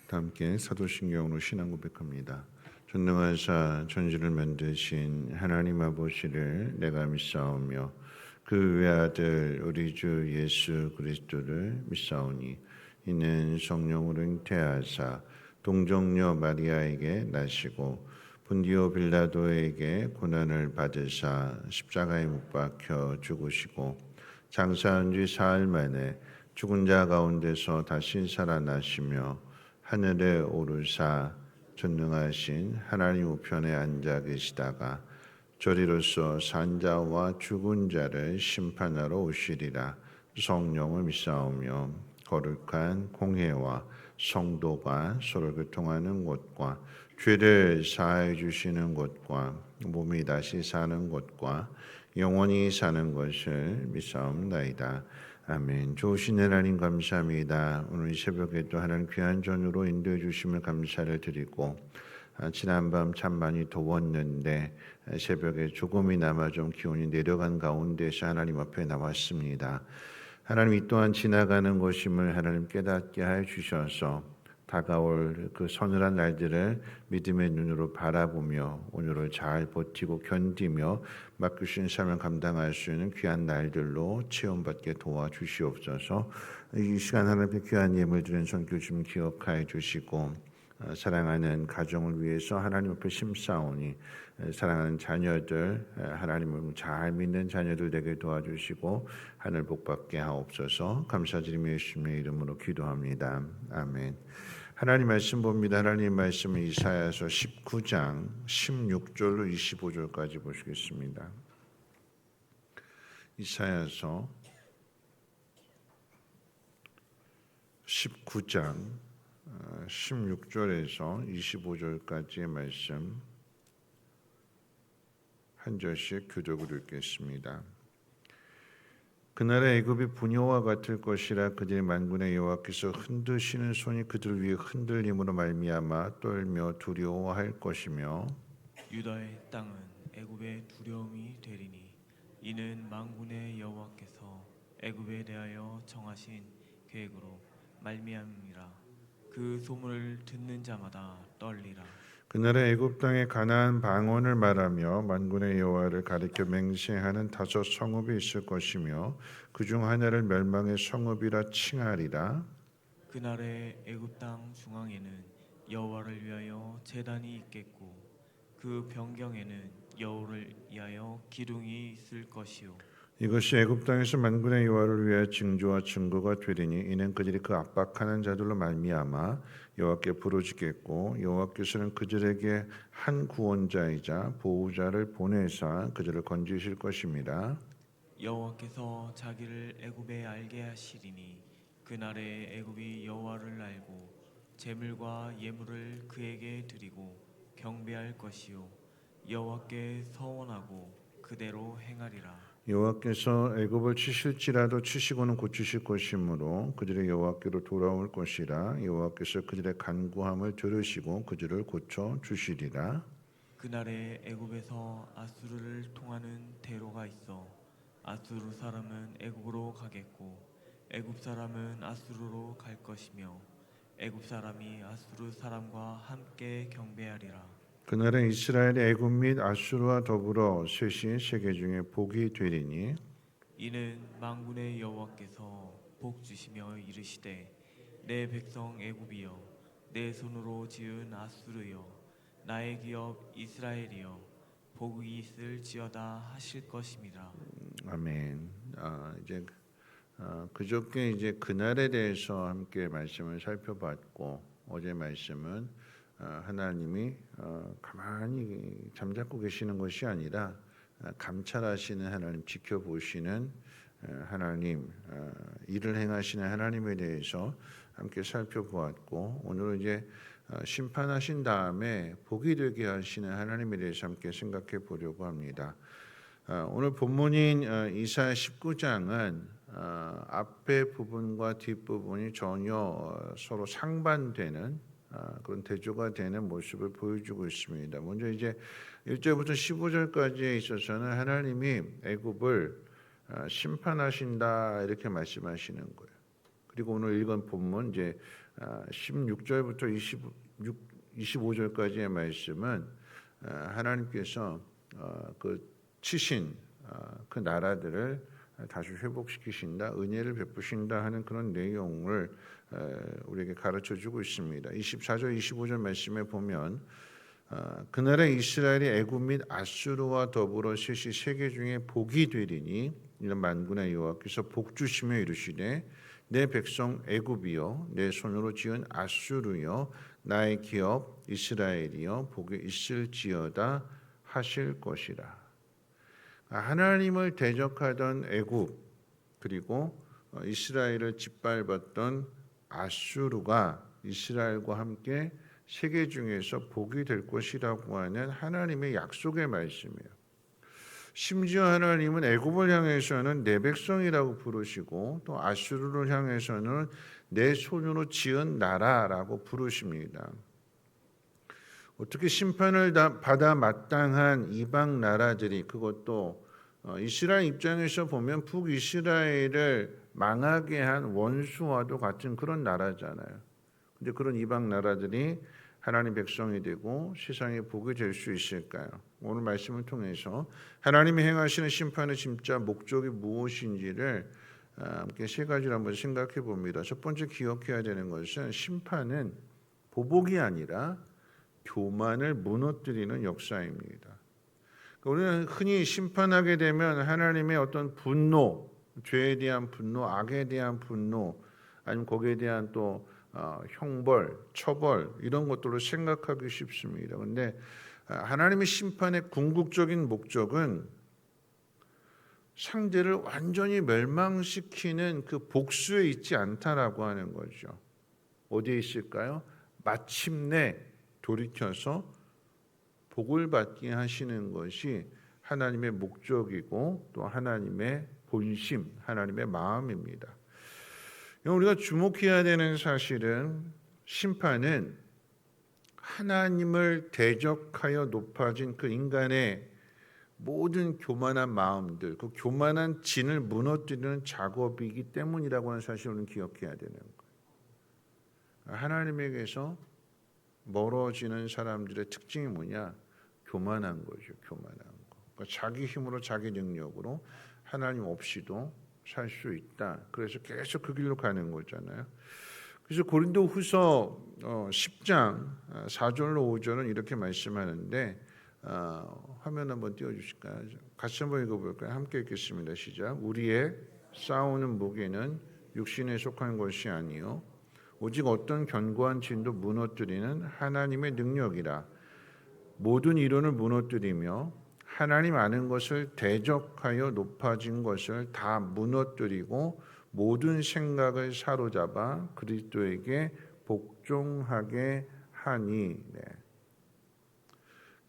다 함께 사도신경으로 신앙 고백합니다. 전능하사 천지를 만드신 하나님 아버지를 내가 믿사오며 그 외아들 우리 주 예수 그리스도를 믿사오니 이는 성령으로 잉태하사 동정녀 마리아에게 나시고 본디오 빌라도에게 고난을 받으사 십자가에 못 박혀 죽으시고 장사한 지 사흘 만에 죽은 자 가운데서 다시 살아나시며 하늘에 오르사 전능하신 하나님 우편에 앉아 계시다가 저리로서 산자와 죽은 자를 심판하러 오시리라. 성령을 믿사오며 거룩한 공회와 성도가 서로 교통하는 곳과 죄를 사하여 주시는 곳과 몸이 다시 사는 곳과 영원히 사는 것을 믿사옵나이다. 아멘. 좋으신 하나님 감사합니다. 오늘 이 새벽에 또 하나님 귀한 전으로 인도해 주심을 감사를 드리고 지난밤 참 많이 더웠는데 새벽에 조금이나마 좀 기온이 내려간 가운데서 하나님 앞에 나왔습니다. 하나님 이 또한 지나가는 것임을 하나님 깨닫게 하여 주셔서 다가올 그 서늘한 날들을 믿음의 눈으로 바라보며 오늘을 잘 버티고 견디며 맡기신 삶을 감당할 수 있는 귀한 날들로 체험받게 도와주시옵소서. 이 시간 하나님께 귀한 예물 드린 선교심 기억하여 주시고 사랑하는 가정을 위해서 하나님 앞에 심사오니 사랑하는 자녀들 하나님을 잘 믿는 자녀들 되게 도와주시고 하늘 복받게 하옵소서. 감사드리며 예수님의 이름으로 기도합니다. 아멘. 하나님 말씀 봅니다. 하나님 말씀은 이사야서 19장 16절로 25절까지 보시겠습니다. 이사야서 19장 16절에서 25절까지의 말씀 한 절씩 교독으로 읽겠습니다. 그날의 애굽이 분효와 같을 것이라. 그들의 만군의 여호와께서 흔드시는 손이 그들 위에 흔들림으로 말미암아 떨며 두려워할 것이며 유다의 땅은 애굽의 두려움이 되리니 이는 만군의 여호와께서 애굽에 대하여 정하신 계획으로 말미암이라. 그 소문을 듣는 자마다 떨리라. 그날의 애굽 땅에 가나안 방언을 말하며 만군의 여호와를 가리켜 맹세하는 다섯 성읍이 있을 것이며 그중 하나를 멸망의 성읍이라 칭하리라. 그날의 애굽 땅 중앙에는 여호와를 위하여 제단이 있겠고 그 변경에는 여호와를 위하여 기둥이 있을 것이요. 이것이 애굽 땅에서 만군의 여호와를 위하여 징조와 증거가 되리니 이는 그들이 그 압박하는 자들로 말미암아 여호와께 부르짖겠고 여호와께서는 그들에게 한 구원자이자 보호자를 보내사 그들을 건지실 것입니다. 여호와께서 자기를 애굽에 알게 하시리니 그날에 애굽이 여호와를 알고 제물과 예물을 그에게 드리고 경배할 것이요 여호와께 서원하고 그대로 행하리라. 여호와께서 애굽을 치실지라도 치시고는 고치실 것이므로 그들의 여호와께로 돌아올 것이라. 여호와께서 그들의 간구함을 들으시고 그들을 고쳐 주시리라. 그날에 애굽에서 아수르를 통하는 대로가 있어 아수르 사람은 애굽으로 가겠고 애굽 사람은 아수르로 갈 것이며 애굽 사람이 아수르 사람과 함께 경배하리라. 그날에 이스라엘의 애굽 및 아수르와 더불어 셋이 세계 중에 복이 되리니 이는 만군의 여호와께서 복 주시며 이르시되 내 백성 애굽이여 내 손으로 지은 아수르여 나의 기업 이스라엘이여 복이 있을지어다 하실 것입니다. 아멘. 이제 그저께 이제 그날에 대해서 함께 말씀을 살펴봤고 어제 말씀은 하나님이 가만히 잠자고 계시는 것이 아니라 감찰하시는 하나님, 지켜보시는 하나님, 일을 행하시는 하나님에 대해서 함께 살펴보았고 오늘은 이제 심판하신 다음에 복이 되게 하시는 하나님에 대해서 함께 생각해 보려고 합니다. 오늘 본문인 이사야 19장은 앞에 부분과 뒷부분이 전혀 서로 상반되는 그런 대조가 되는 모습을 보여주고 있습니다. 먼저 이제 1절부터 15절까지에 있어서는 하나님이 애굽을 심판하신다 이렇게 말씀하시는 거예요. 그리고 오늘 읽은 본문 이제 16절부터 25절까지의 말씀은 하나님께서 그 치신 그 나라들을 다시 회복시키신다, 은혜를 베푸신다 하는 그런 내용을 우리에게 가르쳐주고 있습니다. 24절, 25절 말씀에 보면 그날에 이스라엘이 애굽 및 아수르와 더불어 셋이 세계 중에 복이 되리니 이런 만군의 여호와께서 복 주시며 이르시되 내 백성 애굽이여 내 손으로 지은 아수르여 나의 기업 이스라엘이여 복이 있을지어다 하실 것이라. 하나님을 대적하던 애굽 그리고 이스라엘을 짓밟았던 아수르가 이스라엘과 함께 세계 중에서 복이 될 것이라고 하는 하나님의 약속의 말씀이에요. 심지어 하나님은 애굽을 향해서는 내 백성이라고 부르시고 또 아수르를 향해서는 내 손으로 지은 나라라고 부르십니다. 어떻게 심판을 받아 마땅한 이방 나라들이, 그것도 이스라엘 입장에서 보면 북이스라엘을 망하게 한 원수와도 같은 그런 나라잖아요. 근데 그런 이방 나라들이 하나님 백성이 되고 세상의 복이 될 수 있을까요? 오늘 말씀을 통해서 하나님이 행하시는 심판의 진짜 목적이 무엇인지를 함께 세 가지를 한번 생각해 봅니다. 첫 번째 기억해야 되는 것은 심판은 보복이 아니라 교만을 무너뜨리는 역사입니다. 우리는 흔히 심판하게 되면 하나님의 어떤 분노, 죄에 대한 분노, 악에 대한 분노, 아니면 거기에 대한 또 형벌, 처벌 이런 것들로 생각하기 쉽습니다. 그런데 하나님의 심판의 궁극적인 목적은 상대를 완전히 멸망시키는 그 복수에 있지 않다라고 하는 거죠. 어디에 있을까요? 마침내 돌이켜서 복을 받게 하시는 것이 하나님의 목적이고 또 하나님의 본심, 하나님의 마음입니다. 우리가 주목해야 되는 사실은 심판은 하나님을 대적하여 높아진 그 인간의 모든 교만한 마음들, 그 교만한 진을 무너뜨리는 작업이기 때문이라고 하는 사실을 우리는 기억해야 되는 거예요. 하나님에게서 멀어지는 사람들의 특징이 뭐냐? 교만한 거죠. 교만한 거. 그러니까 자기 힘으로 자기 능력으로 하나님 없이도 살 수 있다. 그래서 계속 그 길로 가는 거잖아요. 그래서 고린도후서 10장 4절로 5절은 이렇게 말씀하는데 화면 한번 띄워주실까요? 같이 한번 읽어볼까요? 함께 읽겠습니다. 시작. 우리의 싸우는 무기는 육신에 속한 것이 아니요 오직 어떤 견고한 진도 무너뜨리는 하나님의 능력이라. 모든 이론을 무너뜨리며 하나님 아는 것을 대적하여 높아진 것을 다 무너뜨리고 모든 생각을 사로잡아 그리스도에게 복종하게 하니. 네.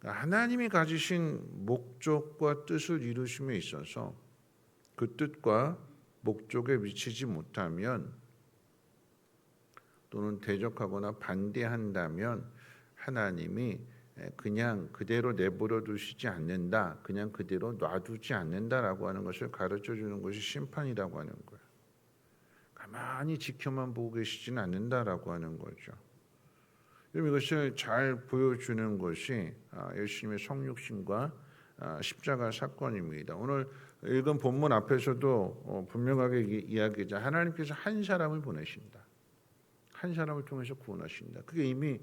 하나님이 가지신 목적과 뜻을 이루심에 있어서 그 뜻과 목적에 미치지 못하면 또는 대적하거나 반대한다면 하나님이 그냥 그대로 내버려 두시지 않는다, 그냥 그대로 놔두지 않는다라고 하는 것을 가르쳐 주는 것이 심판이라고 하는 거예요. 가만히 지켜만 보고 계시지는 않는다라고 하는 거죠. 이것을 잘 보여주는 것이 예수님의 성육신과 십자가 사건입니다. 오늘 읽은 본문 앞에서도 분명하게 이야기하자 하나님께서 한 사람을 보내신다. 한 사람을 통해서 구원하신다. 그게 이미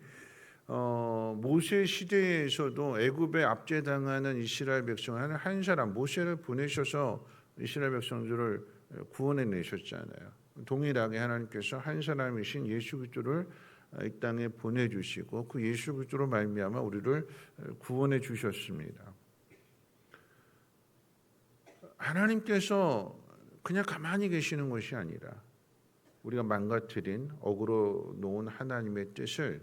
모세 시대에서도 애굽에 압제당하는 이스라엘 백성을 한 사람 모세를 보내셔서 이스라엘 백성들을 구원해 내셨잖아요. 동일하게 하나님께서 한 사람이신 예수 그리스도를 이 땅에 보내주시고 그 예수 그리스도로 말미암아 우리를 구원해 주셨습니다. 하나님께서 그냥 가만히 계시는 것이 아니라 우리가 망가뜨린 어그로 놓은 하나님의 뜻을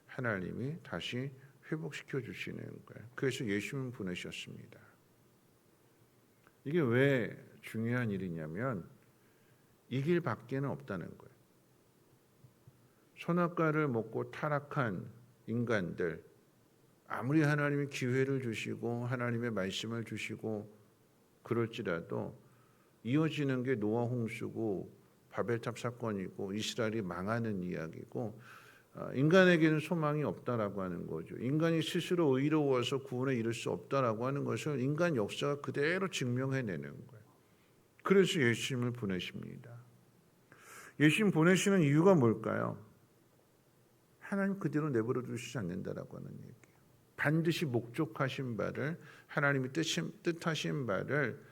하나님이 다시 회복시켜 주시는 거예요. 그래서 예수님을 보내셨습니다. 이게 왜 중요한 일이냐면 이 길 밖에는 없다는 거예요. 선악과를 먹고 타락한 인간들, 아무리 하나님이 기회를 주시고 하나님의 말씀을 주시고 그럴지라도 이어지는 게 노아 홍수고 바벨탑 사건이고 이스라엘이 망하는 이야기고 인간에게는 소망이 없다라고 하는 거죠. 인간이 스스로 의로워서 구원에 이를 수 없다라고 하는 것을 인간 역사가 그대로 증명해내는 거예요. 그래서 예수님을 보내십니다. 예수님 보내시는 이유가 뭘까요? 하나님 그대로 내버려 두시지 않는다라고 하는 얘기예요. 반드시 목적하신 바를, 하나님이 뜻하신 바를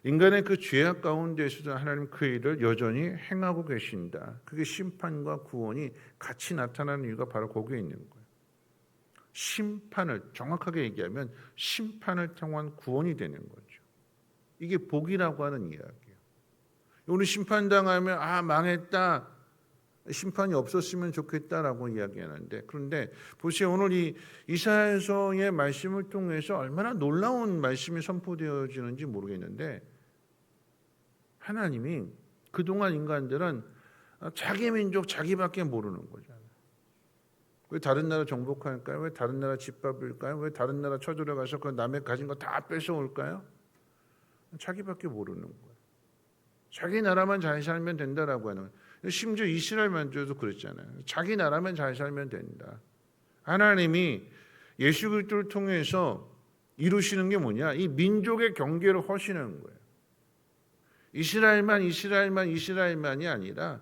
인간의 그 죄악 가운데서도 하나님 그 일을 여전히 행하고 계신다. 그게 심판과 구원이 같이 나타나는 이유가 바로 거기에 있는 거예요. 심판을, 정확하게 얘기하면 심판을 통한 구원이 되는 거죠. 이게 복이라고 하는 이야기예요. 오늘 심판당하면 망했다, 심판이 없었으면 좋겠다라고 이야기하는데, 그런데 보세요. 오늘 이 이사야서의 말씀을 통해서 얼마나 놀라운 말씀이 선포되어지는지 모르겠는데, 하나님이 그동안 인간들은 자기 민족 자기밖에 모르는 거잖아요. 왜 다른 나라 정복할까요? 왜 다른 나라 집밥일까요? 왜 다른 나라 쳐들어가서 그 남의 가진 거 다 뺏어올까요? 자기밖에 모르는 거예요. 자기 나라만 잘 살면 된다라고 하는 거예요. 심지어 이스라엘 만주에도 그랬잖아요. 자기 나라만 잘 살면 된다. 하나님이 예수 그리스도를 통해서 이루시는 게 뭐냐? 이 민족의 경계를 허시는 거예요. 이스라엘만이 아니라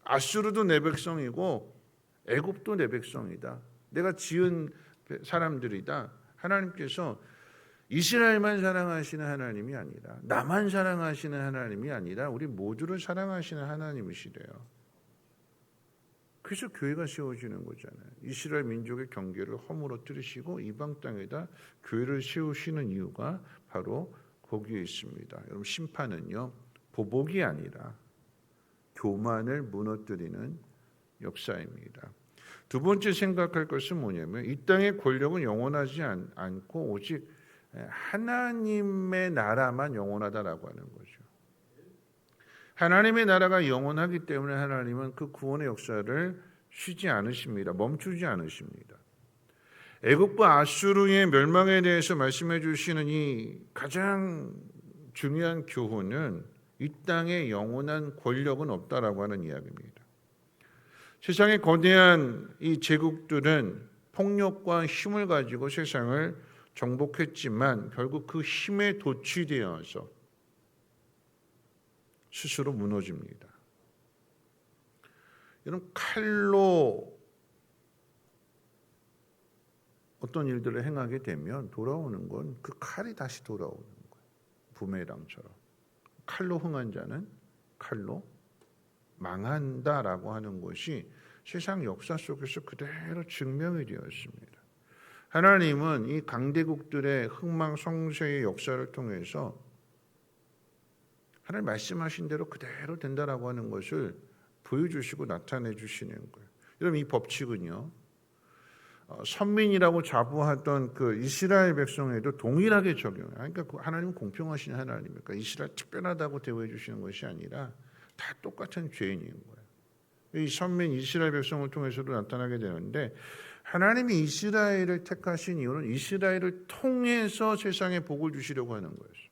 아수르도 내 백성이고 애굽도 내 백성이다. 내가 지은 사람들이다. 하나님께서 이스라엘만 사랑하시는 하나님이 아니라, 나만 사랑하시는 하나님이 아니라 우리 모두를 사랑하시는 하나님이시래요. 그래서 교회가 세워지는 거잖아요. 이스라엘 민족의 경계를 허물어뜨리시고 이방 땅에다 교회를 세우시는 이유가 바로 거기에 있습니다. 여러분, 심판은요, 보복이 아니라 교만을 무너뜨리는 역사입니다. 두 번째 생각할 것은 뭐냐면, 이 땅의 권력은 영원하지 않고 오직 하나님의 나라만 영원하다라고 하는 거죠. 하나님의 나라가 영원하기 때문에 하나님은 그 구원의 역사를 쉬지 않으십니다. 멈추지 않으십니다. 애굽과 아수르의 멸망에 대해서 말씀해 주시는 이 가장 중요한 교훈은 이 땅에 영원한 권력은 없다라고 하는 이야기입니다. 세상의 거대한 이 제국들은 폭력과 힘을 가지고 세상을 정복했지만 결국 그 힘에 도취되어서 스스로 무너집니다. 이런 칼로 어떤 일들을 행하게 되면 돌아오는 건 그 칼이 다시 돌아오는 거예요. 부메랑처럼. 칼로 흥한 자는 칼로 망한다라고 하는 것이 세상 역사 속에서 그대로 증명이 되었습니다. 하나님은 이 강대국들의 흥망성쇠의 역사를 통해서 하나님 말씀하신 대로 그대로 된다라고 하는 것을 보여주시고 나타내 주시는 거예요. 여러분, 이 법칙은요, 선민이라고 자부하던 그 이스라엘 백성에도 동일하게 적용해요. 그러니까 하나님은 공평하신 하나님이니까 이스라엘 특별하다고 대우해 주시는 것이 아니라 다 똑같은 죄인인 거예요. 이 선민 이스라엘 백성을 통해서도 나타나게 되는데, 하나님이 이스라엘을 택하신 이유는 이스라엘을 통해서 세상에 복을 주시려고 하는 거였어요.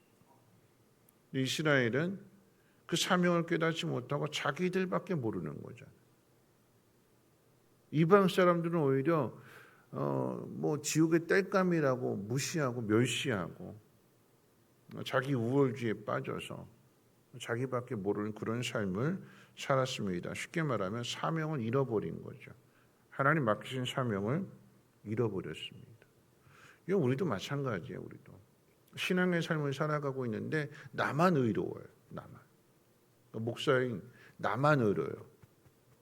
이스라엘은 그 사명을 깨닫지 못하고 자기들밖에 모르는 거죠. 이방 사람들은 오히려 지옥의 땔감이라고 무시하고 멸시하고 자기 우월주의에 빠져서 자기밖에 모르는 그런 삶을 살았습니다. 쉽게 말하면 사명을 잃어버린 거죠. 하나님 맡기신 사명을 잃어버렸습니다. 이건 우리도 마찬가지예요. 우리도 신앙의 삶을 살아가고 있는데 나만 의로워요. 나만. 목사인 나만 의로워요.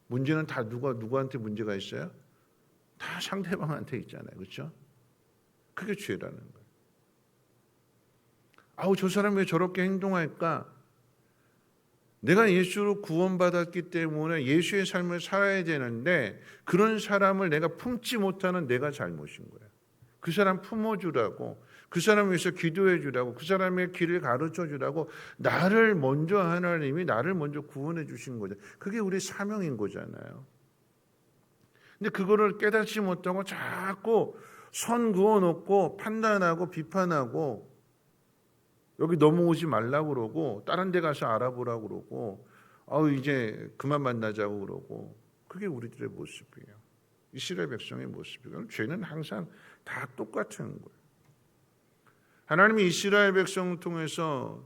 문제는 다 누구한테 문제가 있어요? 다 상대방한테 있잖아요. 그렇죠? 그게 죄라는 거예요. 저 사람이 왜 저렇게 행동할까? 내가 예수로 구원받았기 때문에 예수의 삶을 살아야 되는데 그런 사람을 내가 품지 못하는 내가 잘못인 거예요. 그 사람 품어주라고, 그 사람 위해서 기도해 주라고, 그 사람의 길을 가르쳐 주라고 하나님이 나를 먼저 구원해 주신 거죠. 그게 우리 사명인 거잖아요. 근데 그거를 깨닫지 못하고 자꾸 선 그어놓고 판단하고 비판하고 여기 넘어오지 말라고 그러고 다른 데 가서 알아보라고 그러고 이제 그만 만나자고 그러고, 그게 우리들의 모습이에요. 이스라엘 백성의 모습이에요. 죄는 항상 다 똑같은 거예요. 하나님이 이스라엘 백성을 통해서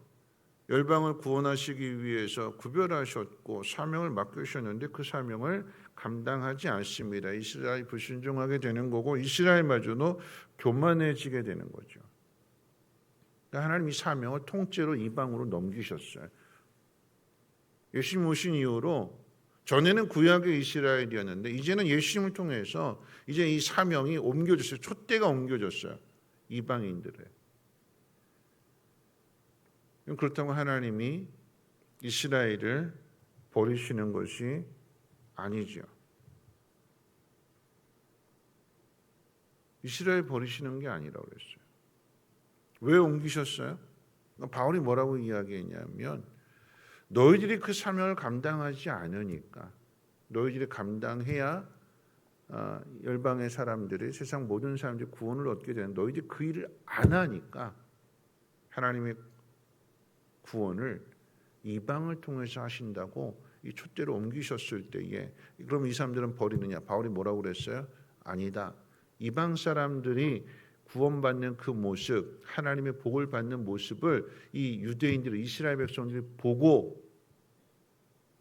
열방을 구원하시기 위해서 구별하셨고 사명을 맡기셨는데 그 사명을 감당하지 않습니다. 이스라엘이 불순종하게 되는 거고 이스라엘마저도 교만해지게 되는 거죠. 그러니까 하나님이 사명을 통째로 이방으로 넘기셨어요. 예수님 오신 이후로 전에는 구약의 이스라엘이었는데 이제는 예수님을 통해서 이제 이 사명이 옮겨졌어요. 촛대가 옮겨졌어요. 이방인들의. 그렇다고 하나님이 이스라엘을 버리시는 것이 아니죠. 이스라엘 버리시는 게 아니라고 그랬어요. 왜 옮기셨어요? 바울이 뭐라고 이야기했냐면 너희들이 그 사명을 감당하지 않으니까, 너희들이 감당해야 열방의 사람들이, 세상 모든 사람들이 구원을 얻게 되는, 너희들이 그 일을 안 하니까 하나님의 구원을 이방을 통해서 하신다고 이 촛대를 옮기셨을 때에, 그럼 이 사람들은 버리느냐? 바울이 뭐라고 그랬어요? 아니다. 이방 사람들이 구원받는 그 모습, 하나님의 복을 받는 모습을 이 유대인들, 이스라엘 백성들이 보고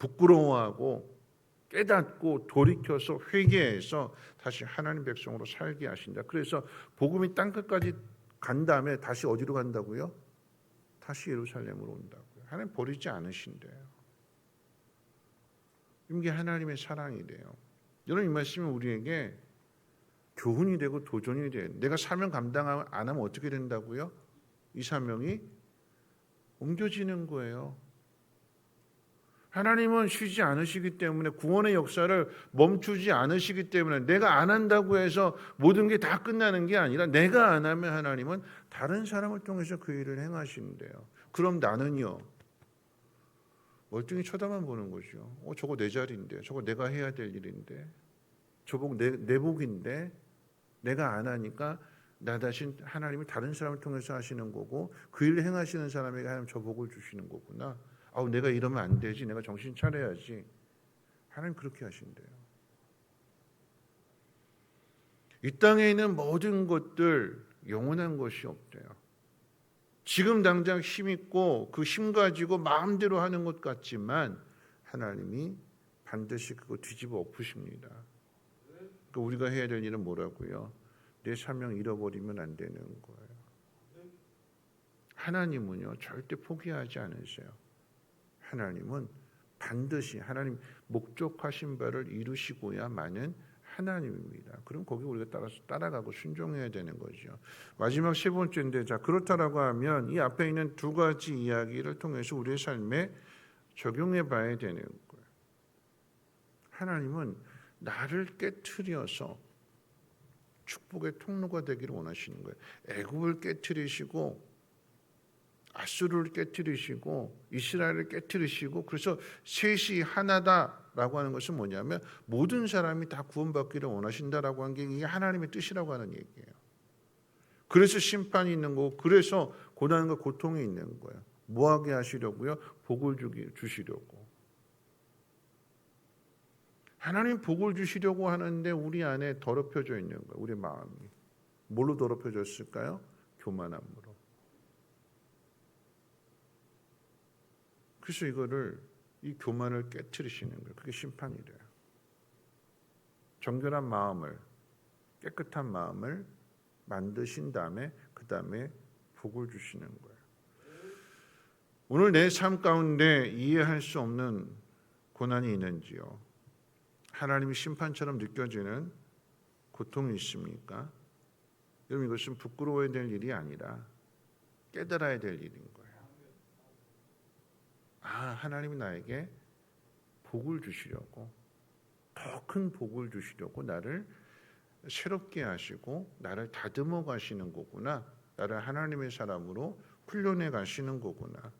부끄러워하고 깨닫고 돌이켜서 회개해서 다시 하나님 백성으로 살게 하신다. 그래서 복음이 땅끝까지 간 다음에 다시 어디로 간다고요? 다시 예루살렘으로 온다고요. 하나님 버리지 않으신대요. 이게 하나님의 사랑이래요. 여러분, 이 말씀은 우리에게 교훈이 되고 도전이 돼요. 내가 사명 감당 안 하면 어떻게 된다고요? 이 사명이 옮겨지는 거예요. 하나님은 쉬지 않으시기 때문에, 구원의 역사를 멈추지 않으시기 때문에, 내가 안 한다고 해서 모든 게 다 끝나는 게 아니라 내가 안 하면 하나님은 다른 사람을 통해서 그 일을 행하신대요. 그럼 나는요? 멀뚱히 쳐다만 보는 거죠. 저거 내 자리인데, 저거 내가 해야 될 일인데, 저복 내 복인데 내가 안 하니까 나 자신 하나님이 다른 사람을 통해서 하시는 거고 그 일을 행하시는 사람에게 하나님 저 복을 주시는 거구나. 내가 이러면 안 되지. 내가 정신 차려야지. 하나님 그렇게 하신대요. 이 땅에 있는 모든 것들 영원한 것이 없대요. 지금 당장 힘 있고 그 힘 가지고 마음대로 하는 것 같지만 하나님이 반드시 그거 뒤집어 엎으십니다. 그러니까 우리가 해야 될 일은 뭐라고요? 내 사명 잃어버리면 안 되는 거예요. 하나님은요 절대 포기하지 않으세요. 하나님은 반드시 하나님 목적하신 바를 이루시고야만은 하나님입니다. 그럼 거기 우리가 따라서 따라가고 순종해야 되는 거죠. 마지막 세 번째인데, 자 그렇다라고 하면 이 앞에 있는 두 가지 이야기를 통해서 우리의 삶에 적용해 봐야 되는 거예요. 하나님은 나를 깨트려서 축복의 통로가 되기를 원하시는 거예요. 애굽을 깨트리시고 아수르를 깨트리시고 이스라엘을 깨트리시고, 그래서 셋이 하나다라고 하는 것은 뭐냐면 모든 사람이 다 구원받기를 원하신다라고 하는 게 이게 하나님의 뜻이라고 하는 얘기예요. 그래서 심판이 있는 거고, 그래서 고난과 고통이 있는 거예요. 뭐하게 하시려고요? 복을 주시려고. 하나님 복을 주시려고 하는데 우리 안에 더럽혀져 있는 거예요. 우리 마음이. 뭘로 더럽혀졌을까요? 교만함으로. 그래서 이 교만을 깨트리시는 거예요. 그게 심판이래요. 정결한 마음을, 깨끗한 마음을 만드신 다음에 그 다음에 복을 주시는 거예요. 오늘 내 삶 가운데 이해할 수 없는 고난이 있는지요? 하나님이 심판처럼 느껴지는 고통이 있습니까? 여러분, 이것은 부끄러워야 될 일이 아니라 깨달아야 될 일인 거예요. 하나님이 나에게 복을 주시려고, 더 큰 복을 주시려고 나를 새롭게 하시고 나를 다듬어 가시는 거구나. 나를 하나님의 사람으로 훈련해 가시는 거구나.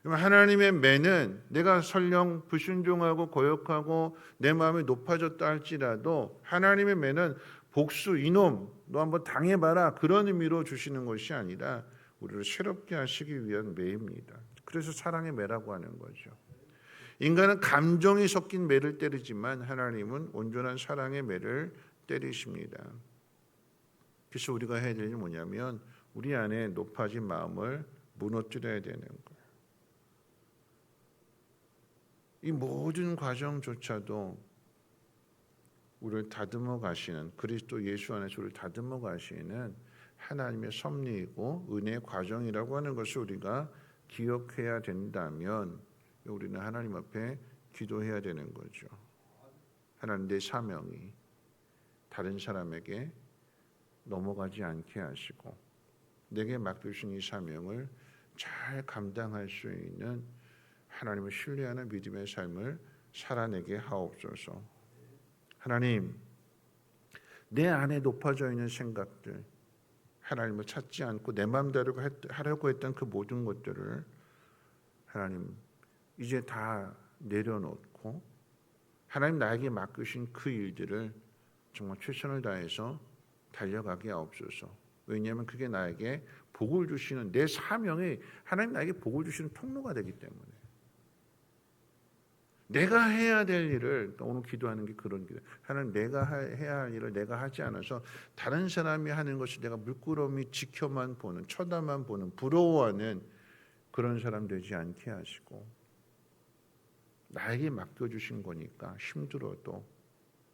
하나님의 매는 내가 설령 불순종하고 거역하고 내 마음이 높아졌다 할지라도 하나님의 매는 복수, 이놈 너 한번 당해봐라, 그런 의미로 주시는 것이 아니라 우리를 새롭게 하시기 위한 매입니다. 그래서 사랑의 매라고 하는 거죠. 인간은 감정이 섞인 매를 때리지만 하나님은 온전한 사랑의 매를 때리십니다. 그래서 우리가 해야 될 일은 뭐냐면 우리 안에 높아진 마음을 무너뜨려야 되는 거예요. 이 모든 과정조차도 우리를 다듬어 가시는, 그리스도 예수 안에서 우리를 다듬어 가시는 하나님의 섭리이고 은혜의 과정이라고 하는 것을 우리가 기억해야 된다면 우리는 하나님 앞에 기도해야 되는 거죠. 하나님, 내 사명이 다른 사람에게 넘어가지 않게 하시고 내게 맡겨주신 이 사명을 잘 감당할 수 있는 하나님을 신뢰하는 믿음의 삶을 살아내게 하옵소서. 하나님, 내 안에 높아져 있는 생각들, 하나님을 찾지 않고 내 마음대로 하려고 했던 그 모든 것들을 하나님 이제 다 내려놓고 하나님 나에게 맡기신 그 일들을 정말 최선을 다해서 달려가게 하옵소서. 왜냐하면 그게 나에게 복을 주시는, 내 사명이 하나님 나에게 복을 주시는 통로가 되기 때문에 내가 해야 될 일을, 오늘 기도하는 게 그런 기도. 하나님, 내가 해야 할 일을 내가 하지 않아서 다른 사람이 하는 것을 내가 물끄러미 지켜만 보는, 쳐다만 보는, 부러워하는 그런 사람 되지 않게 하시고 나에게 맡겨주신 거니까 힘들어도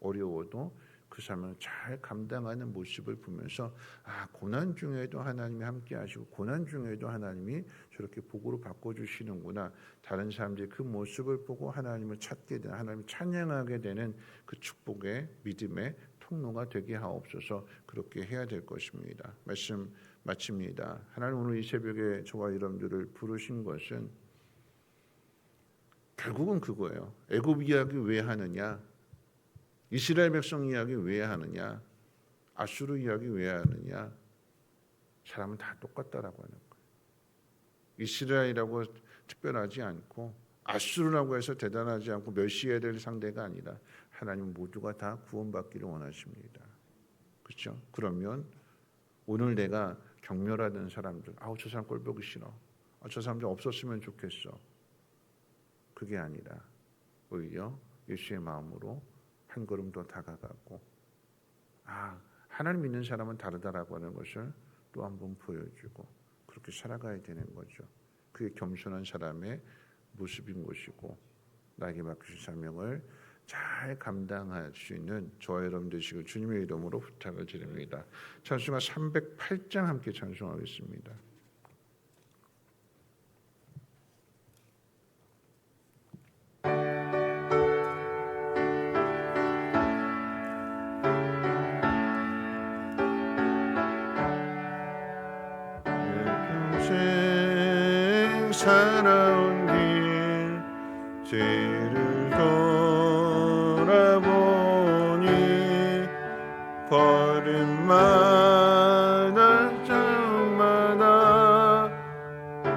어려워도 그 삶을 잘 감당하는 모습을 보면서 고난 중에도 하나님이 함께 하시고 고난 중에도 하나님이 저렇게 복으로 바꿔주시는구나. 다른 사람들이 그 모습을 보고 하나님을 찾게 되는, 하나님을 찬양하게 되는 그 축복의 믿음의 통로가 되게 하옵소서. 그렇게 해야 될 것입니다. 말씀 마칩니다. 하나님, 오늘 이 새벽에 저와 여러분들을 부르신 것은 결국은 그거예요. 애굽 이야기 왜 하느냐? 이스라엘 백성 이야기 왜 하느냐? 아수르 이야기 왜 하느냐? 사람은 다 똑같다라고 하는 거예요. 이스라엘이라고 특별하지 않고 아수르라고 해서 대단하지 않고 멸시해야 될 상대가 아니라 하나님 모두가 다 구원받기를 원하십니다. 그렇죠? 그러면 오늘 내가 경멸하던 사람들, 저 사람 꼴 보기 싫어. 저 사람들 없었으면 좋겠어. 그게 아니라 오히려 예수의 마음으로 한 걸음 더 다가가고 하나님 믿는 사람은 다르다라고 하는 것을 또 한 번 보여주고 그렇게 살아가야 되는 거죠. 그게 겸손한 사람의 모습인 것이고 나에게 맡기신 사명을 잘 감당할 수 있는 저와 여러분 되시길 주님의 이름으로 부탁을 드립니다. 찬송가 308장 함께 찬송하겠습니다. 살아온 길 뒤를 돌아보니 걸음마다 장마다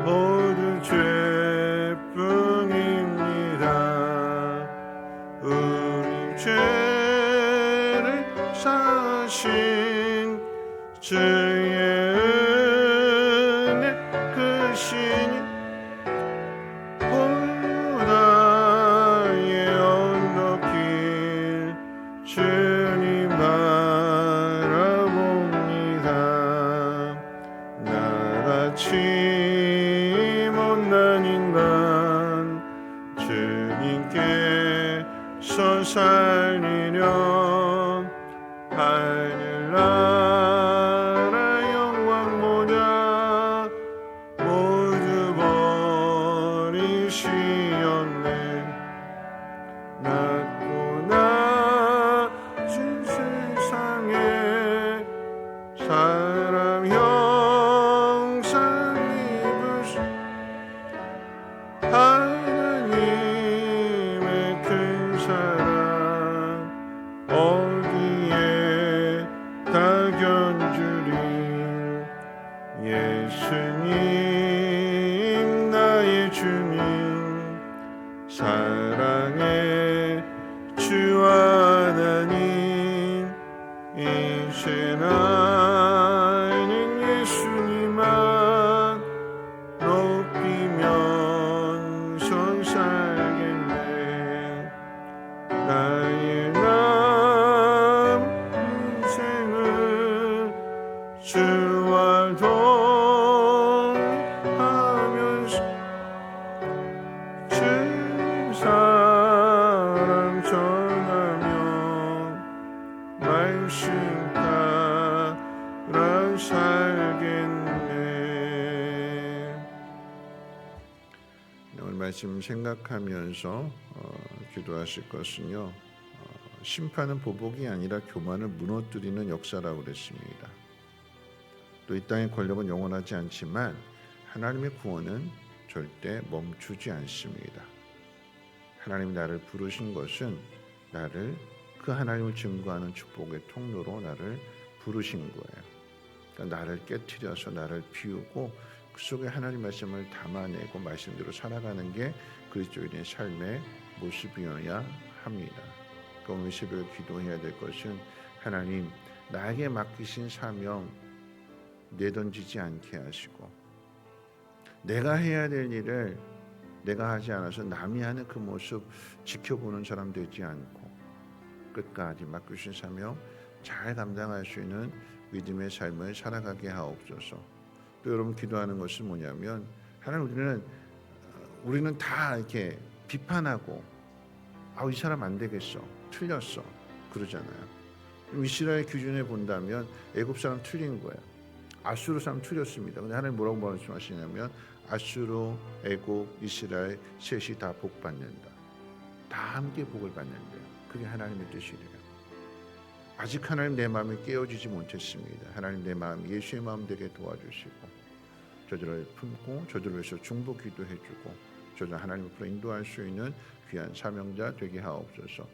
모두 죄뿐입니다. 우리 죄를 사신 주의 은혜 크시니 주님 바라봅니다. 나같이 못난 인간 주님께서 살리려 하늘나라 영광보다 모두 버리시었네. 사람 형상 입으신 하나님의 큰 사랑 어디에 다 견주리. 예수님 나의 주님 사랑의 주 하나님 이제 나는 예수님만 높이면서 살겠네. 말씀 생각하면서 기도하실 것은요. 심판은 보복이 아니라 교만을 무너뜨리는 역사라고 그랬습니다. 또 이 땅의 권력은 영원하지 않지만 하나님의 구원은 절대 멈추지 않습니다. 하나님이 나를 부르신 것은 나를 그 하나님을 증거하는 축복의 통로로 나를 부르신 거예요. 그러니까 나를 깨트려서 나를 비우고 그 속에 하나님 말씀을 담아내고 말씀대로 살아가는 게 그리스도인의 삶의 모습이어야 합니다. 그러니까 오늘 새벽에 기도해야 될 것은 하나님 나에게 맡기신 사명 내던지지 않게 하시고 내가 해야 될 일을 내가 하지 않아서 남이 하는 그 모습 지켜보는 사람 되지 않고 끝까지 맡기신 사명 잘 감당할 수 있는 믿음의 삶을 살아가게 하옵소서. 또 여러분 기도하는 것은 뭐냐면 하나님 우리는 다 이렇게 비판하고 이 사람 안 되겠어 틀렸어 그러잖아요. 이스라엘 기준에 본다면 애굽 사람 틀린 거예요. 아수르 사람 틀렸습니다. 근데 하나님 뭐라고 말씀하시냐면 아수르, 애굽, 이스라엘 셋이 다 복 받는다. 다 함께 복을 받는데요. 그게 하나님의 뜻이래요. 아직 하나님 내 마음이 깨어지지 못했습니다. 하나님 내 마음 예수의 마음 되게 도와주시고 저들을 품고 저들을 위해서 중보 기도해주고 저들 하나님 앞으로 인도할 수 있는 귀한 사명자 되게 하옵소서.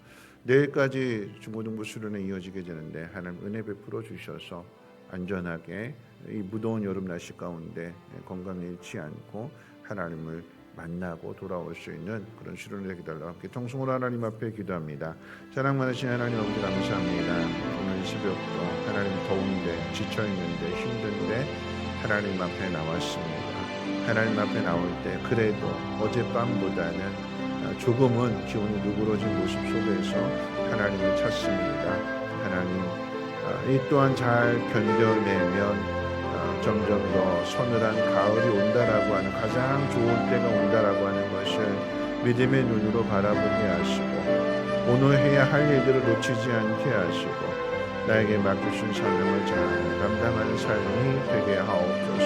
내일까지 중고등부 수련회 이어지게 되는데 하나님 은혜 베풀어 주셔서 안전하게 이 무더운 여름 날씨 가운데 건강에 잃지 않고 하나님을 만나고 돌아올 수 있는 그런 수련회 되게 달라고 함께 통성으로 하나님 앞에 기도합니다. 사랑 많으신 하나님 아버지 감사합니다. 오늘 새벽도 하나님 더운데 지쳐있는데 힘든데 하나님 앞에 나왔습니다. 하나님 앞에 나올 때 그래도 어젯밤보다는 조금은 기온이 누그러진 모습 속에서 하나님을 찾습니다. 하나님 이 또한 잘 견뎌내면 점점 더 서늘한 가을이 온다라고 하는 가장 좋은 때가 온다라고 하는 것을 믿음의 눈으로 바라보게 하시고 오늘 해야 할 일들을 놓치지 않게 하시고 나에게 맡기신 사명을 잘 감당하는 삶이 되게 하옵소서.